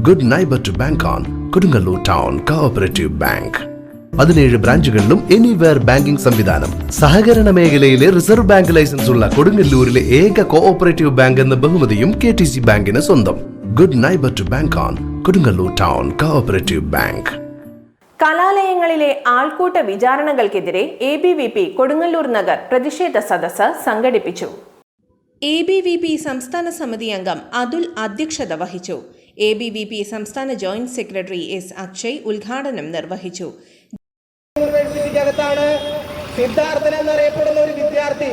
Good neighbour to bank on Kodungallur town cooperative bank. 17 ബ്രാഞ്ചുകളിലും anywhere banking സംവിധാനം. സഹകരണ മേഖലയിലെ റിസർവ് ബാങ്ക് ലൈസൻസ് ഉള്ള കൊടുങ്ങല്ലൂരിലെ ഏക കോഓപ്പറേറ്റീവ് ബാങ്ക് എന്ന ബഹുമതിയും KTC ബാങ്കിന് സ്വന്തം. Good neighbour to bank on Kodungallur town cooperative bank. കലാലയങ്ങളിലെ ആൾക്കൂട്ട വിചാരണകൾക്കെതിരെ ABVP കൊടുങ്ങല്ലൂർ നഗർ പ്രതിഷേധ സദസ്സ് സംഘടിപ്പിച്ചു. ABVP സംസ്ഥാന സമിതി അംഗം അതുൽ അധ്യക്ഷത വഹിച്ചു. ABVP സംസ്ഥാന ജോയിന്റ് സെക്രട്ടറി S. അക്ഷയ് ഉദ്ഘാടനം നിർവഹിച്ചു. യൂണിവേഴ്സിറ്റിക്കകത്താണ് സിദ്ധാർത്ഥൻ എന്നറിയപ്പെടുന്ന ഒരു വിദ്യാർത്ഥി.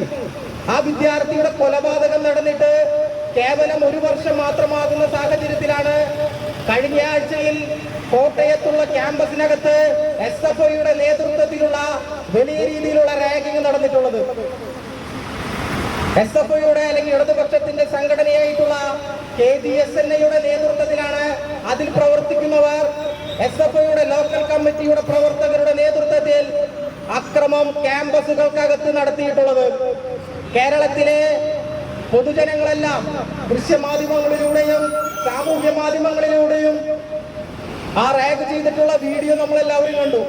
ആ വിദ്യാർത്ഥിയുടെ കൊലപാതകം നടന്നിട്ട് കേവലം 1 വർഷം മാത്രമാകുന്ന സാഹചര്യത്തിലാണ് കഴിഞ്ഞ ആഴ്ചയിൽ കോട്ടയത്തുള്ള ക്യാമ്പസിനകത്ത് SFIയുടെ നേതൃത്വത്തിലുള്ള വലിയ രീതിയിലുള്ള റാഗിംഗ് നടന്നിട്ടുള്ളത്. SFIയുടെ അല്ലെങ്കിൽ ഇടതുപക്ഷത്തിന്റെ സംഘടനയായിട്ടുള്ള KGSNAയുടെ നേതൃത്വത്തിലാണ് അതിൽ പ്രവർത്തിക്കുന്നവർ SFIയുടെ ലോക്കൽ കമ്മിറ്റിയുടെ പ്രവർത്തകരുടെ നേതൃത്വത്തിൽ അക്രമം ക്യാമ്പസുകൾക്കകത്ത് നടത്തിയിട്ടുള്ളത്. കേരളത്തിലെ പൊതുജനങ്ങളെല്ലാം ദൃശ്യമാധ്യമങ്ങളിലൂടെയും സാമൂഹ്യ മാധ്യമങ്ങളിലൂടെയും ആ റാഗ് ചെയ്തിട്ടുള്ള വീഡിയോ നമ്മളെല്ലാവരും കണ്ടു.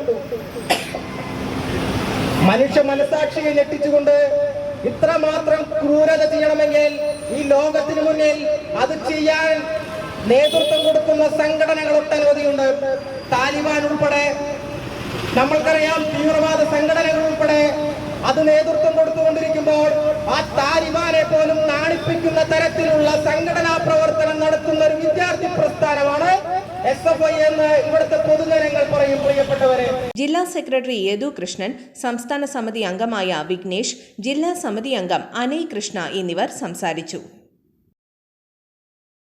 മനുഷ്യ മനസാക്ഷിയെ ഞെട്ടിച്ചുകൊണ്ട് ഇത്രമാത്രം ക്രൂരത ചെയ്യണമെങ്കിൽ ഈ ലോകത്തിന് മുന്നിൽ അത് ചെയ്യാൻ നേതൃത്വം കൊടുക്കുന്ന സംഘടനകൾ ഒട്ടനവധിയുണ്ട്. താലിബാൻ ഉൾപ്പെടെ, നമ്മൾക്കറിയാം തീവ്രവാദ സംഘടനകൾ ഉൾപ്പെടെ അത് നേതൃത്വം കൊടുത്തുകൊണ്ടിരിക്കുമ്പോൾ ആ താലിബാനെ പോലും നാണിപ്പിക്കുന്ന തരത്തിലുള്ള സംഘടനാ പ്രവർത്തനം നടത്തുന്ന ഒരു വിദ്യാർത്ഥി പ്രസ്ഥാനമാണ് SFI എന്ന് ഇവിടുത്തെ പൊതുജനങ്ങൾ പറയും. പ്രിയപ്പെട്ടവരെ, ജില്ലാ സെക്രട്ടറി യദു കൃഷ്ണൻ, സംസ്ഥാന സമിതി അംഗമായ വിഘ്നേഷ്, ജില്ലാ സമിതി അംഗം അനയ് കൃഷ്ണ എന്നിവർ സംസാരിച്ചു.